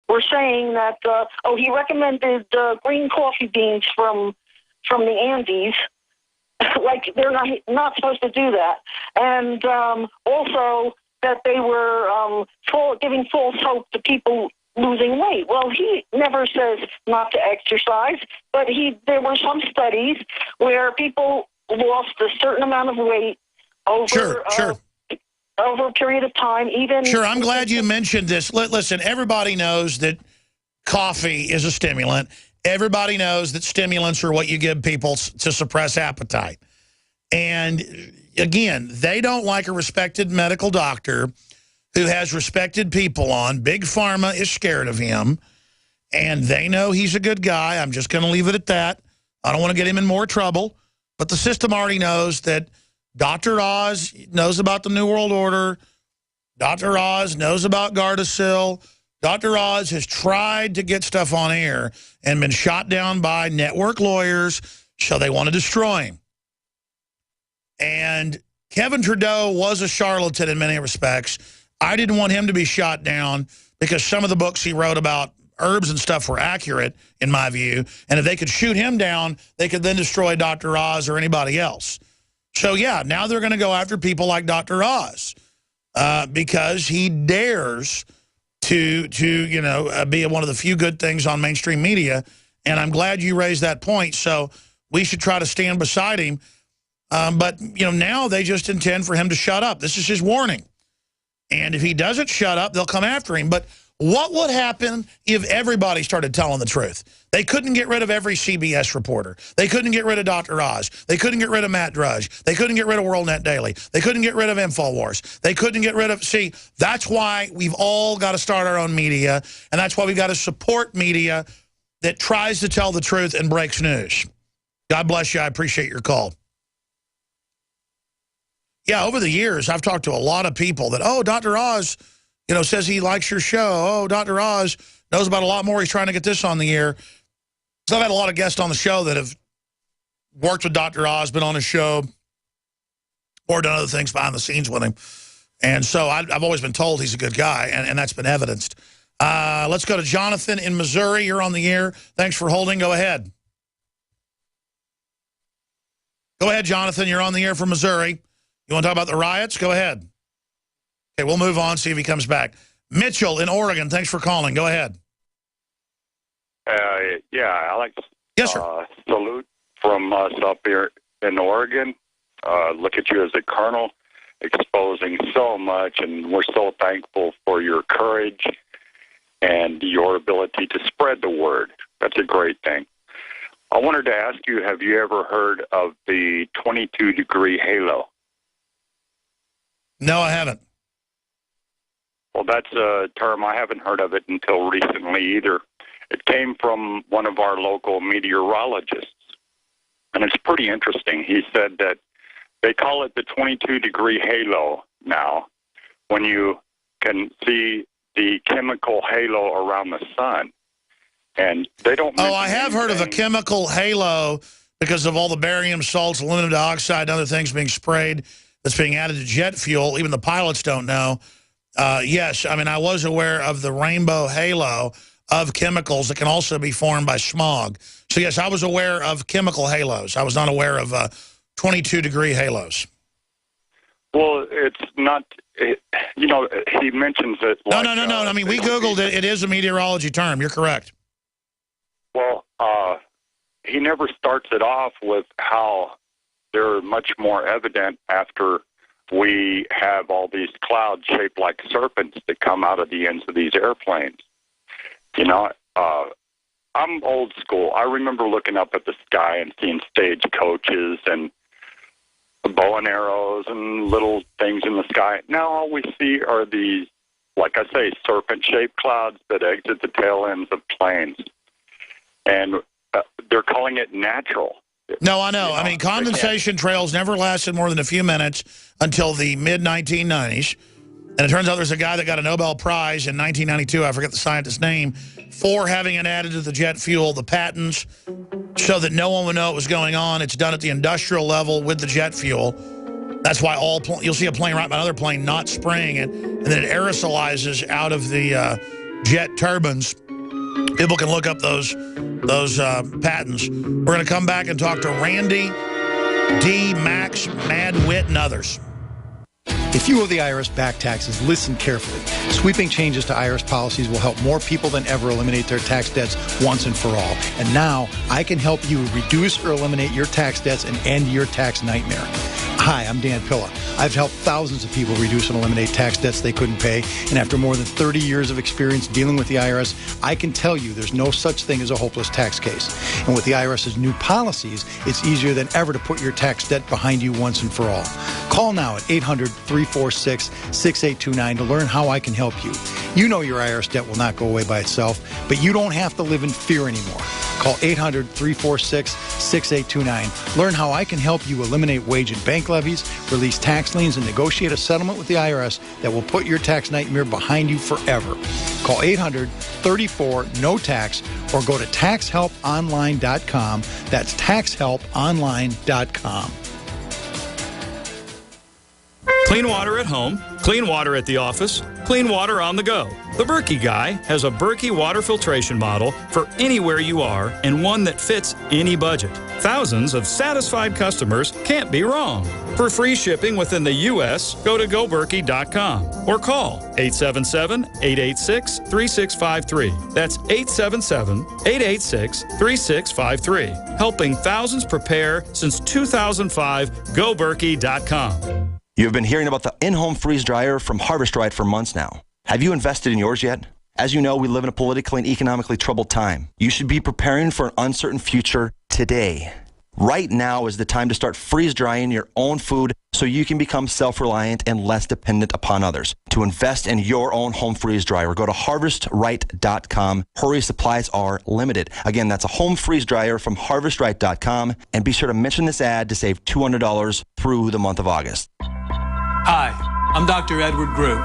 were saying that, he recommended green coffee beans from the Andes. Like they're not supposed to do that. And also that they were giving false hope to people losing weight. Well, he never says not to exercise, but there were some studies where people lost a certain amount of weight over over a period of time. Even I'm glad you mentioned this. Listen, everybody knows that coffee is a stimulant. Everybody knows that stimulants are what you give people to suppress appetite. And again, they don't like a respected medical doctor who has respected people on. Big Pharma is scared of him, and they know he's a good guy. I'm just going to leave it at that. I don't want to get him in more trouble. But the system already knows that Dr. Oz knows about the New World Order. Dr. Oz knows about Gardasil. Dr. Oz has tried to get stuff on air and been shot down by network lawyers, so they want to destroy him. And Kevin Trudeau was a charlatan in many respects. I didn't want him to be shot down because some of the books he wrote about herbs and stuff were accurate, in my view. And if they could shoot him down, they could then destroy Dr. Oz or anybody else. So, yeah, now they're going to go after people like Dr. Oz because he dares to be one of the few good things on mainstream media. And I'm glad you raised that point. So we should try to stand beside him. But, now they just intend for him to shut up. This is his warning. And if he doesn't shut up, they'll come after him. But what would happen if everybody started telling the truth? They couldn't get rid of every CBS reporter. They couldn't get rid of Dr. Oz. They couldn't get rid of Matt Drudge. They couldn't get rid of WorldNet Daily. They couldn't get rid of InfoWars. They couldn't get rid of... See, that's why we've all got to start our own media, and that's why we've got to support media that tries to tell the truth and breaks news. God bless you. I appreciate your call. Yeah, over the years, I've talked to a lot of people that, Dr. Oz, says he likes your show. Oh, Dr. Oz knows about a lot more. He's trying to get this on the air. So I've had a lot of guests on the show that have worked with Dr. Oz, been on his show, or done other things behind the scenes with him. And so I've always been told he's a good guy, and that's been evidenced. Let's go to Jonathan in Missouri. You're on the air. Thanks for holding. Go ahead. Go ahead, Jonathan. You're on the air from Missouri. You want to talk about the riots? Go ahead. Okay, we'll move on, see if he comes back. Mitchell in Oregon, thanks for calling. Go ahead. Yeah, I like to yes, sir. Salute from us up here in Oregon. Look at you as a colonel, exposing so much, and we're so thankful for your courage and your ability to spread the word. That's a great thing. I wanted to ask you, have you ever heard of the 22-degree halo? No, I haven't. Well, that's a term. I haven't heard of it until recently either. It came from one of our local meteorologists, and it's pretty interesting. He said that they call it the 22-degree halo now when you can see the chemical halo around the sun. And they don't... Oh, I have heard of a chemical halo because of all the barium salts, aluminum dioxide, and other things being sprayed that's being added to jet fuel. Even the pilots don't know. Yes, I mean, I was aware of the rainbow halo of chemicals that can also be formed by smog. So, yes, I was aware of chemical halos. I was not aware of 22-degree halos. Well, it's not, he mentions it like... No. I mean, we Googled it. It is a meteorology term. You're correct. Well, he never starts it off with how they're much more evident after we have all these clouds shaped like serpents that come out of the ends of these airplanes. I'm old school. I remember looking up at the sky and seeing stagecoaches and bow and arrows and little things in the sky. Now all we see are these, like I say, serpent-shaped clouds that exit the tail ends of planes. And they're calling it natural. No, I know. I mean, condensation trails never lasted more than a few minutes until the mid-1990s. And it turns out there's a guy that got a Nobel Prize in 1992, I forget the scientist's name, for having it added to the jet fuel, the patents, so that no one would know what was going on. It's done at the industrial level with the jet fuel. That's why you'll see a plane right by another plane not spraying it, and then it aerosolizes out of the jet turbines. People can look up those patents. We're going to come back and talk to Randy, D, Max, Mad Wit, and others. If you owe the IRS back taxes, listen carefully. Sweeping changes to IRS policies will help more people than ever eliminate their tax debts once and for all. And now, I can help you reduce or eliminate your tax debts and end your tax nightmare. Hi, I'm Dan Pilla. I've helped thousands of people reduce and eliminate tax debts they couldn't pay. And after more than 30 years of experience dealing with the IRS, I can tell you there's no such thing as a hopeless tax case. And with the IRS's new policies, it's easier than ever to put your tax debt behind you once and for all. Call now at 800-346-6829 to learn how I can help you. You know your IRS debt will not go away by itself, but you don't have to live in fear anymore. Call 800-346-6829. Learn how I can help you eliminate wage and bank levies, release tax liens, and negotiate a settlement with the IRS that will put your tax nightmare behind you forever. Call 800-34-NO-TAX or go to taxhelponline.com. That's taxhelponline.com. Clean water at home, clean water at the office, clean water on the go. The Berkey Guy has a Berkey water filtration model for anywhere you are and one that fits any budget. Thousands of satisfied customers can't be wrong. For free shipping within the U.S., go to goberkey.com or call 877-886-3653. That's 877-886-3653. Helping thousands prepare since 2005, goberkey.com. You've been hearing about the in-home freeze dryer from Harvest Right for months now. Have you invested in yours yet? As you know, we live in a politically and economically troubled time. You should be preparing for an uncertain future today. Right now is the time to start freeze drying your own food so you can become self-reliant and less dependent upon others. To invest in your own home freeze dryer, go to harvestright.com. Hurry, supplies are limited. Again, that's a home freeze dryer from harvestright.com. And be sure to mention this ad to save $200 through the month of August. Hi, I'm Dr. Edward Group.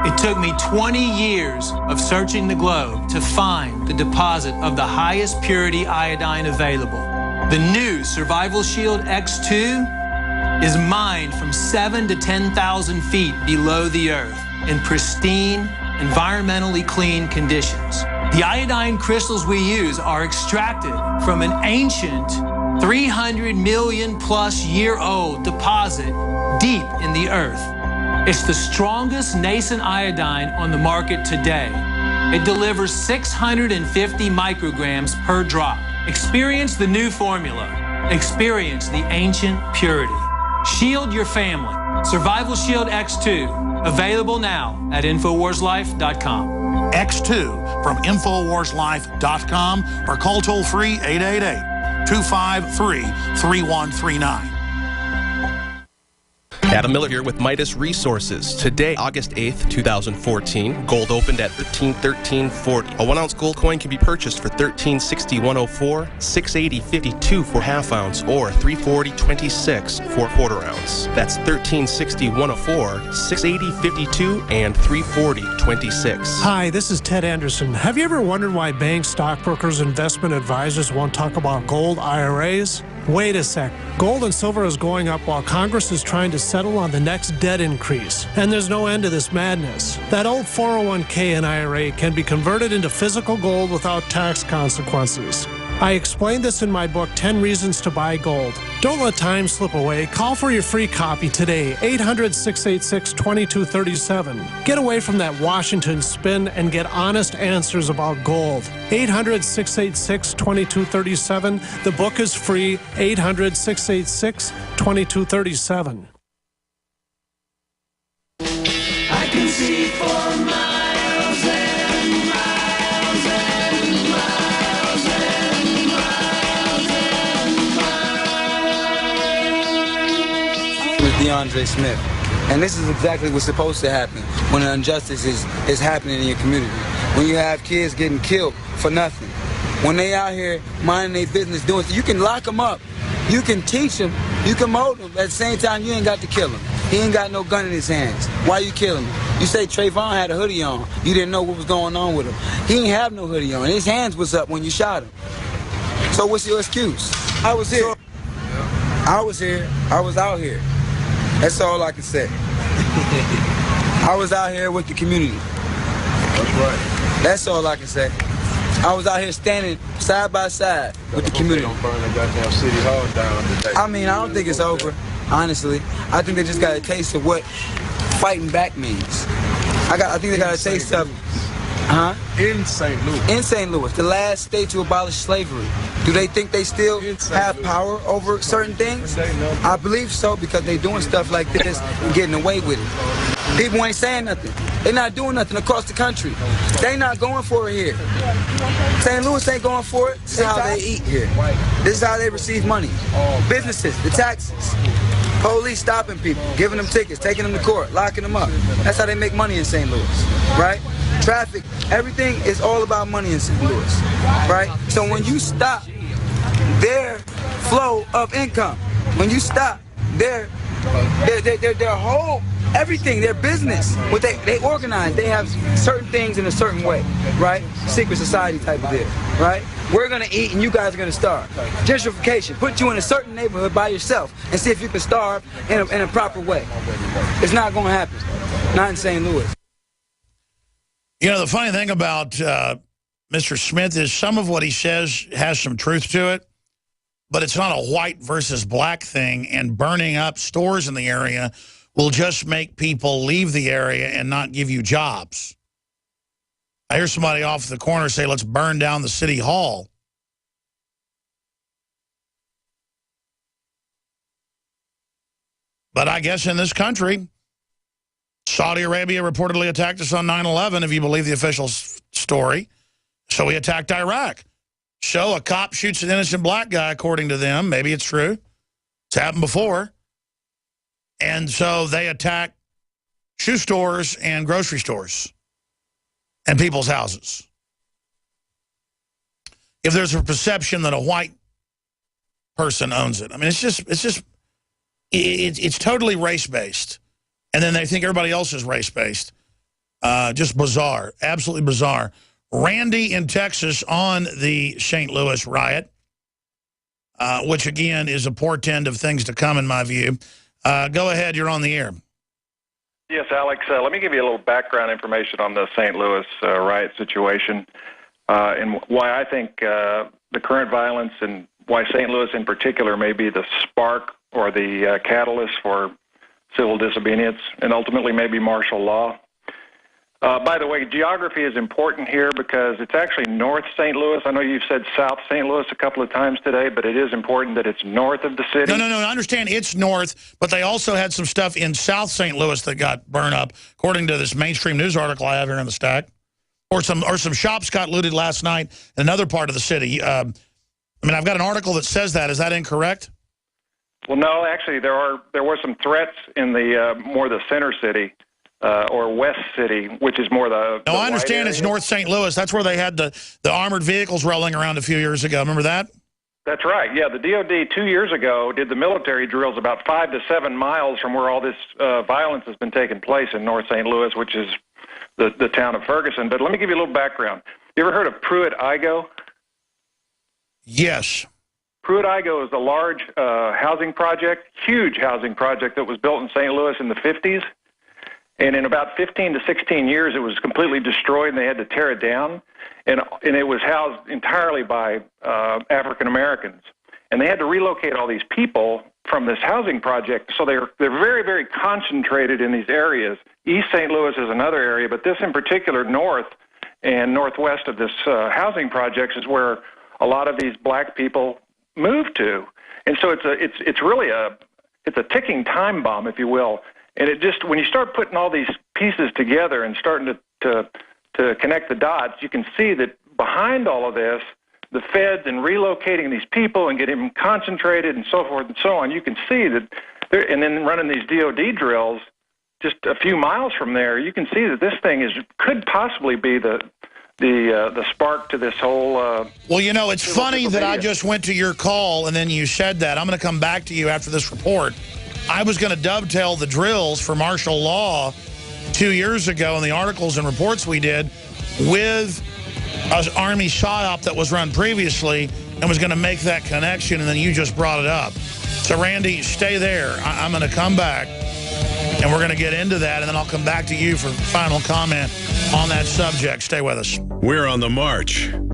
It took me 20 years of searching the globe to find the deposit of the highest purity iodine available. The new Survival Shield X2 is mined from 7,000 to 10,000 feet below the earth in pristine, environmentally clean conditions. The iodine crystals we use are extracted from an ancient 300 million plus year old deposit deep in the earth. It's the strongest nascent iodine on the market today. It delivers 650 micrograms per drop. Experience the new formula. Experience the ancient purity. Shield your family. Survival Shield X2. Available now at InfoWarsLife.com. X2 from InfoWarsLife.com or call toll-free 888-253-3139. Adam Miller here with Midas Resources. Today, August 8th, 2014, gold opened at $13.1340. A 1-ounce gold coin can be purchased for $13.6104, $6.8052 for half ounce, or $340.26 for quarter ounce. That's $13.6104, $6.8052, and $340.26. Hi, this is Ted Anderson. Have you ever wondered why banks, stockbrokers, investment advisors won't talk about gold IRAs? Wait a sec. Gold and silver is going up while Congress is trying to settle on the next debt increase. And there's no end to this madness. That old 401k and IRA can be converted into physical gold without tax consequences. I explained this in my book, 10 Reasons to Buy Gold. Don't let time slip away. Call for your free copy today, 800-686-2237. Get away from that Washington spin and get honest answers about gold. 800-686-2237. The book is free, 800-686-2237. I can see for miles and miles and miles and miles and miles. With DeAndre Smith. And this is exactly what's supposed to happen when an injustice is happening in your community. When you have kids getting killed for nothing. When they out here minding their business, doing, you can lock them up. You can teach them. You can mold them. At the same time, you ain't got to kill him. He ain't got no gun in his hands. Why you killing him? You say Trayvon had a hoodie on. You didn't know what was going on with him. He ain't have no hoodie on. His hands was up when you shot him. So what's your excuse? I was here. I was here. I was out here. That's all I can say. I was out here with the community. That's right. That's all I can say. I was out here standing side by side with the community. Burn the goddamn city hall down today. I mean, I don't think it's over, honestly. I think they just got a taste of what fighting back means. I think they got a taste of... Huh? In St. Louis. In St. Louis, the last state to abolish slavery. Do they think they still have power over certain things? I believe so, because they doing stuff like this and getting away with it. People ain't saying nothing. They're not doing nothing across the country. They not going for it here. St. Louis ain't going for it. This is how they eat here. This is how they receive money. Businesses, the taxes. Police stopping people, giving them tickets, taking them to court, locking them up. That's how they make money in St. Louis, right? Traffic, everything is all about money in St. Louis, right? So when you stop their flow of income, when you stop their whole, everything, their business, what they organize, they have certain things in a certain way, right? Secret society type of deal, right? We're gonna eat and you guys are gonna starve. Gentrification, put you in a certain neighborhood by yourself and see if you can starve in a proper way. It's not gonna happen, not in St. Louis. You know, the funny thing about Mr. Smith is some of what he says has some truth to it, but it's not a white versus black thing, and burning up stores in the area will just make people leave the area and not give you jobs. I hear somebody off the corner say, let's burn down the city hall. But I guess in this country, Saudi Arabia reportedly attacked us on 9/11, if you believe the official story. So we attacked Iraq. So a cop shoots an innocent black guy, according to them. Maybe it's true. It's happened before. And so they attack shoe stores and grocery stores and people's houses. If there's a perception that a white person owns it. I mean, it's totally race-based. And then they think everybody else is race-based. Just bizarre. Absolutely bizarre. Randy in Texas on the St. Louis riot, which, again, is a portend of things to come, in my view. Go ahead. You're on the air. Yes, Alex. Let me give you a little background information on the St. Louis riot situation and why I think the current violence and why St. Louis in particular may be the spark or the catalyst for civil disobedience, and ultimately maybe martial law. By the way, geography is important here because it's actually North St. Louis. I know you've said South St. Louis a couple of times today, but it is important that it's north of the city. No, I understand it's north, but they also had some stuff in South St. Louis that got burned up, according to this mainstream news article I have here in the stack. Or some shops got looted last night in another part of the city. I mean, I've got an article that says that. Is that incorrect? Well, no, actually, there were some threats in the more the center city or west city, which is more the. No, I understand it's North St. Louis. That's where they had the armored vehicles rolling around a few years ago. Remember that? That's right. Yeah, the DOD 2 years ago did the military drills about 5 to 7 miles from where all this violence has been taking place in North St. Louis, which is the town of Ferguson. But let me give you a little background. You ever heard of Pruitt-Igoe? Yes. Pruitt-Igoe is a large housing project, huge housing project that was built in St. Louis in the 50s. And in about 15 to 16 years, it was completely destroyed, and they had to tear it down. And it was housed entirely by African Americans. And they had to relocate all these people from this housing project. So they're very, very concentrated in these areas. East St. Louis is another area, but this in particular, north and northwest of this housing project, is where a lot of these black people moved to. And so it's really a ticking time bomb, if you will. And it just, when you start putting all these pieces together and starting to connect the dots, you can see that behind all of this, the feds and relocating these people and getting them concentrated and so forth and so on, you can see that, and then running these DOD drills just a few miles from there, you can see that this thing could possibly be the spark to this whole... well, you know, it's funny that I just went to your call and then you said that. I'm going to come back to you after this report. I was going to dovetail the drills for martial law 2 years ago in the articles and reports we did with an Army PSYOP that was run previously and was going to make that connection, and then you just brought it up. So, Randy, stay there. I'm going to come back, and we're going to get into that, and then I'll come back to you for final comment on that subject. Stay with us. We're on the march.